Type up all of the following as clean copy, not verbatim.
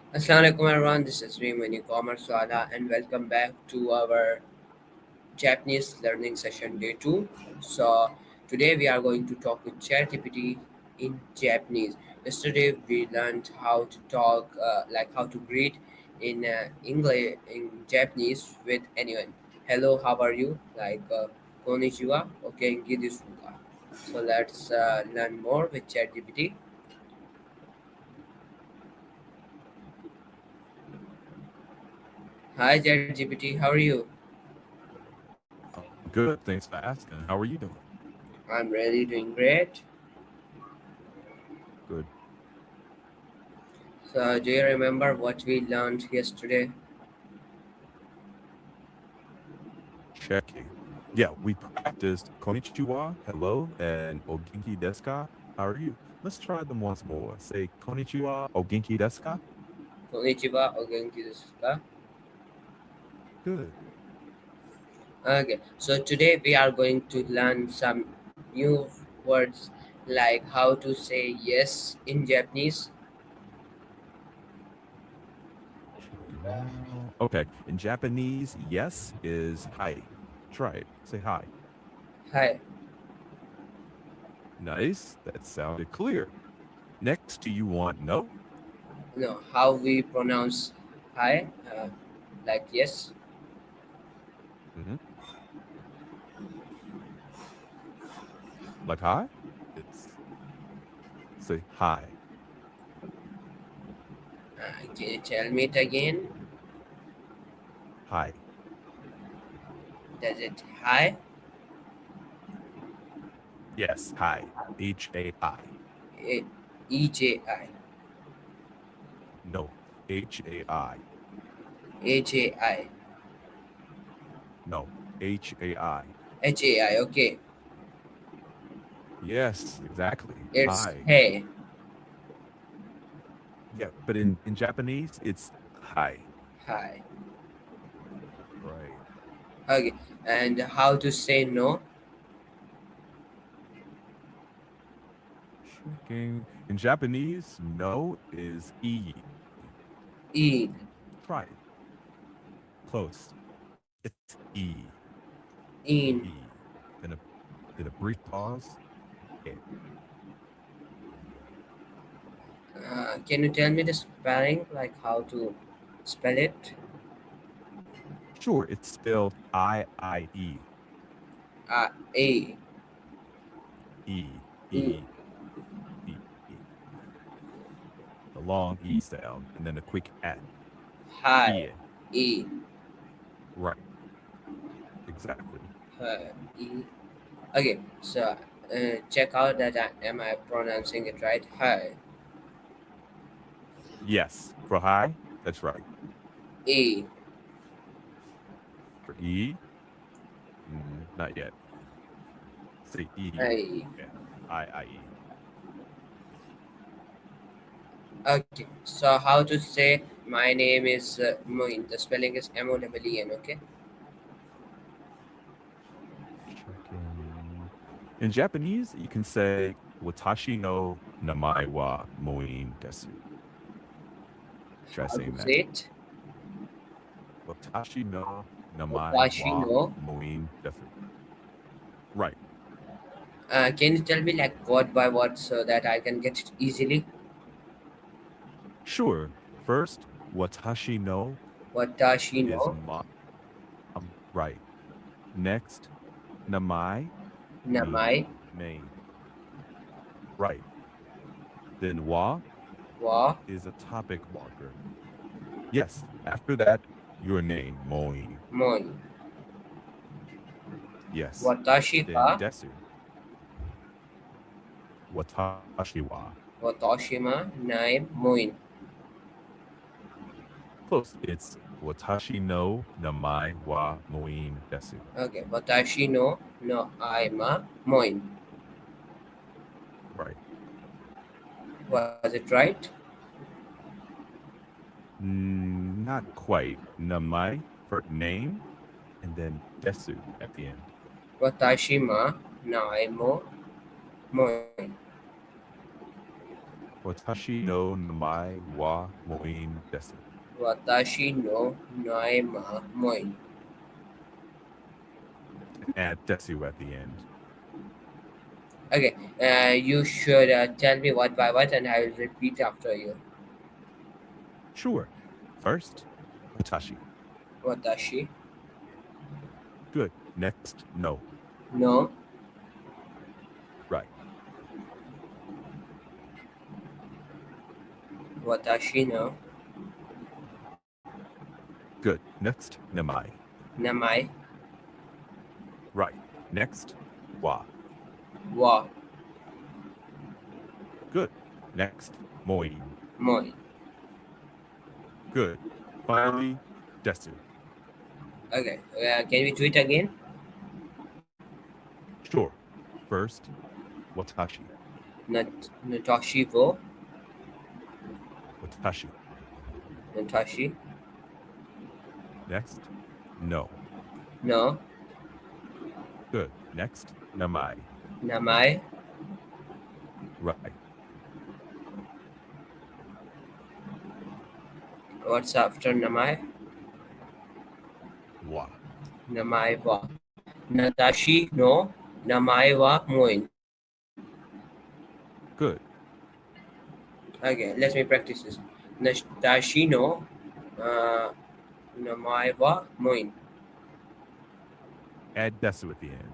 Assalamualaikum everyone, this is me, Commerce Wala, and welcome back to our Japanese learning session day 2. So, today we are going to talk with ChatGPT in Japanese. Yesterday we learned how to talk, like how to greet in English, in Japanese with anyone. Hello, how are you? Konnichiwa, okay, desu ka. So, let's learn more with ChatGPT. Hi, ChatGPT, how are you? I'm good. Thanks for asking. How are you doing? I'm really doing great. Good. So, do you remember what we learned yesterday? Checking. Yeah, we practiced konnichiwa, hello, and ogenki desu ka? How are you? Let's try them once more. Say konnichiwa, ogenki desu ka? Konnichiwa o genki desu ka? Good. Okay, so today we are going to learn some new words like how to say yes in Japanese. Checking now. Okay. In Japanese, yes is hi. Try it. Say hi. Hi. Nice. That sounded clear. Next, do you want no? No, how we pronounce hi, like yes. hmm Like hi? It's say hi. Can you tell me it again? Hi. Does it hi? Yes, hi. H-A-I. E- EJI. No. H-A-I. AJI. No, HAI. HAI, okay. Yes, exactly. It's Hi. hey. Yeah, but in Japanese, it's hi. Hi. Right. Okay, and how to say no? Checking. In Japanese, no is e. Eid. Try it. Close. It's e. In. E. Then a brief pause. E. Can you tell me the spelling, like how to spell it? Sure, it's spelled I-I-E. A. E. E. E. E. E. The long E sound, and then a quick at. Hi. E. E. Right. Exactly. Hi. E. Okay, so check out that am I pronouncing it right? Hi. Yes. For hi, that's right. E. For E, not yet. Say E. Hi. Yeah. I-I-E. Okay, so how to say my name is Moin? The spelling is Moen. Okay. Checking. In Japanese, you can say Watashi no namae wa Moin desu. Try How to saying say that. it? Watashi no namae Watashi wa no. Moin desu. Right. Can you tell me like word by word so that I can get it easily? Sure. First, Watashi no Watashi is no. ma. Right. Next, namae Namai means name. Right. Then wa wa is a topic marker. Yes. After that, your name, Moin. Moi. Yes. Watashi Then ka desu, watashi wa. Watashima name Moin. Close. It's watashi no namae wa Moin desu. Okay, Watashi no Aima Moin. Right. Was it right? Not quite. Namae for name, and then desu at the end. Watashima Naimo Moin. Watashi no namai wa moin desu. Watashi no nai ma moin. Add desu at the end. Okay, you should tell me what by what, and I will repeat after you. Sure. First, watashi. Watashi Good. Next, no. no. Right. Watashi no Good. Next, namai. namai Right. Next, wa. wa Good. Next, moin. moi. Good. Finally, desu. Okay, can we do it again? Sure. First, watashi. Natoshi wo Watashi. Natoshi Next, no. no Good. Next, namai. namai. Right. What's after namai? Wa. Namai wa. Natashi no namai wa moin. Good. Okay, let me practice this. Natashi no uh, namai wa moin. Add desu at the end.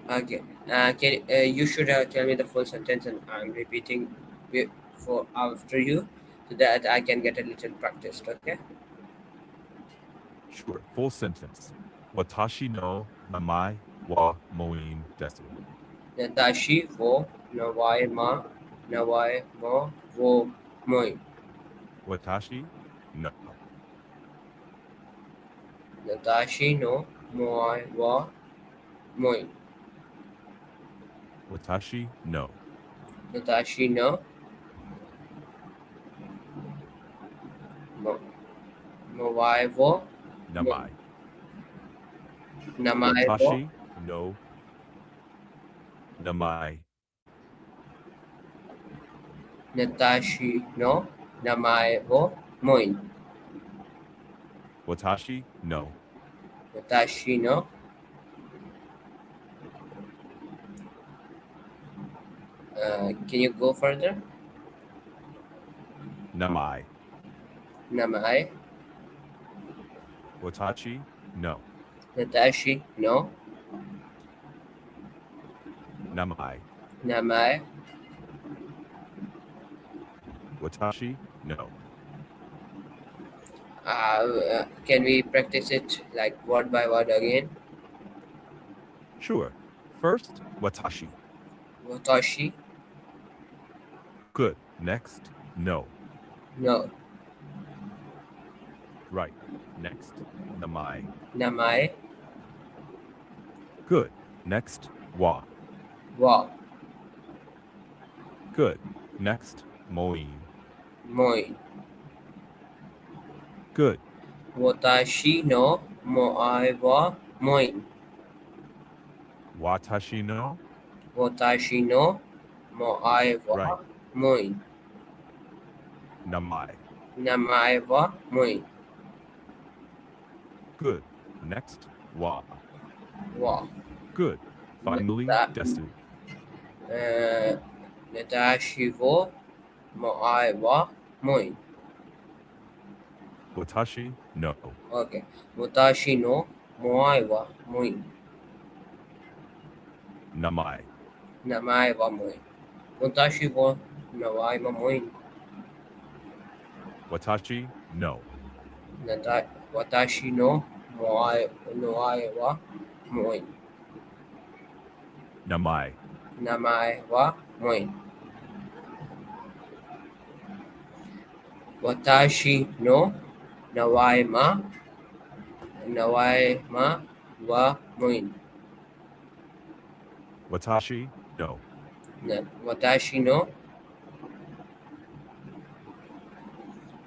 Okay, can you should tell me the full sentence, and I'm repeating for after you, so that I can get a little practiced. Okay. Sure. Full sentence. Watashi no namai wa moin desu. Natashi wo nawai mo wo moi. Watashi no. Natashi no moi wa moi. Watashi no. Natashi no mo mowai wo moi. Namai. Namai wo Watashi no namai. Natashi no namai wo moi. Watashi no. Natashi no can you go further? Namai. Namai Watashi no. Natashi no Namai. namai. Watashi no. Can we practice it like word by word again? Sure. First, watashi. Watashi Good. Next, no. no Right. Next, namai. namai Good. Next, wa. wa Good. Next, moin. moi. Good. Watashi no moai wa moin. Watashi no. Watashi no moai wa Right. moin. Namai. Namai wa moin. Good. Next, wa. Wa Good. Finally, Nata, desu. Natashi wo moai wa moin. Watashi no. Okay. Watashi no moai wa moin. Namai. Namai wa moin. Watashi wo nawai wa moin. Watashi no. Watashi no moai wa moin. Namai. Namai wa moin. Watashi no nawai ma wa moin. Watashi no. Watashi no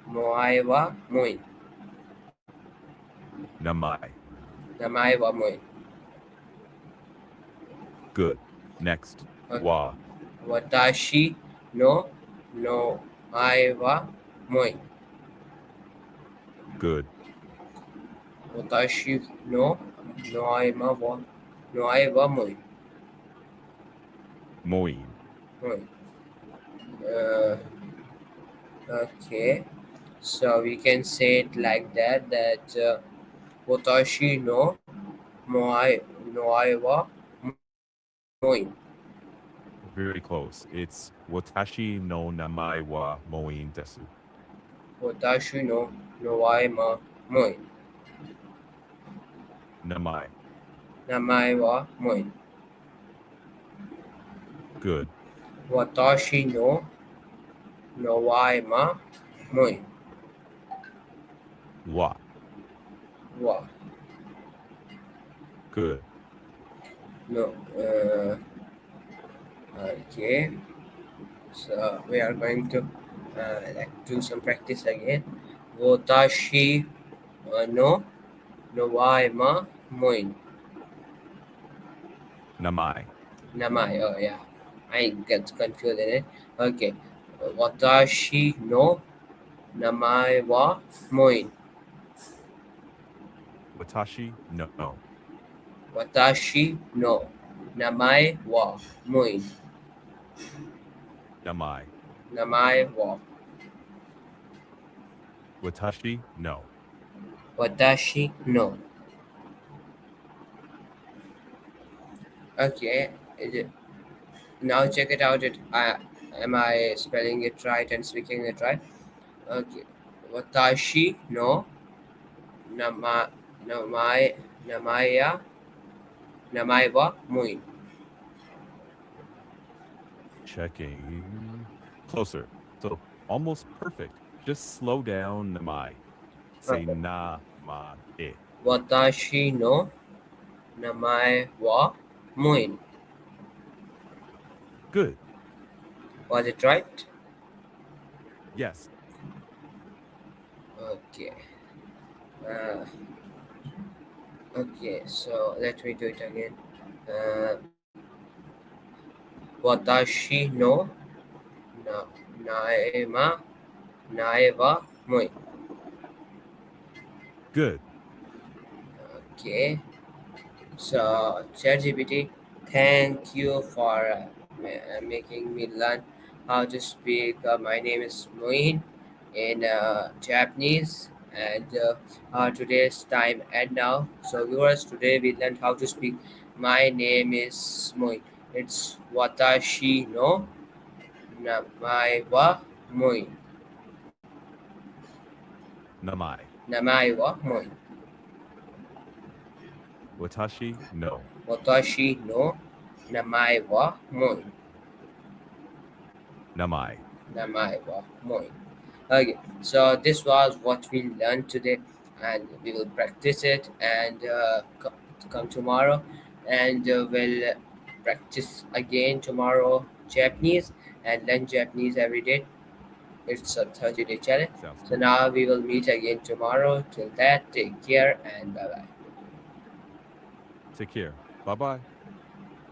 moai wa moin. Namai. Namai wa moin. Good. Next, Okay. wa. Watashi no no I wa moi. Good. Watashi no no I ma wa no I wa moi. Moin. Moi. Uh, okay. So we can say it like that Watashi no moai no I wa moi. Very close. It's Watashi no Namai wa Moin Desu. Watashi no I ma moi. Namai. Namai wa moi. Good. Watashi no I ma moi. Wa. Wa. Good. No. Okay. So we are going to do some practice again. Watashi no wa ma moi. Namai. Namai. Oh yeah. I get confused in it. Okay. Watashi no namai wa moi. Watashi no. Watashi no namai wa moi. Namai. Namai wa. Watashi no. Watashi no. Okay. Now check it out. Am I spelling it right and speaking it right? Okay. Watashi no nama namai namaya namai wa moi. Checking. Closer. So almost perfect. Just slow down Namai. Say Okay. na ma e. Watashi no namai wa moi. Good. Was it right? Yes. Okay. Uh, okay. So let me do it again. Uh, Watashi no na naema naeva moi. Good. Okay. So, ChatGPT, thank you for making me learn how to speak. My name is Moin in Japanese, and today's time and now. So, viewers, today we learned how to speak. My name is Moin. It's Watashi no Namae wa Moin. Namai. Namae wa Moin. Watashi no. Watashi no Namae wa Moin. Namai. Namae wa Moin. Okay, so this was what we learned today, and we will practice it and come tomorrow, and we'll practice again tomorrow Japanese and learn Japanese every day. It's a 30-day challenge. Sounds So good. now we will meet again tomorrow. Till that, take care and bye bye. Take care. Bye bye.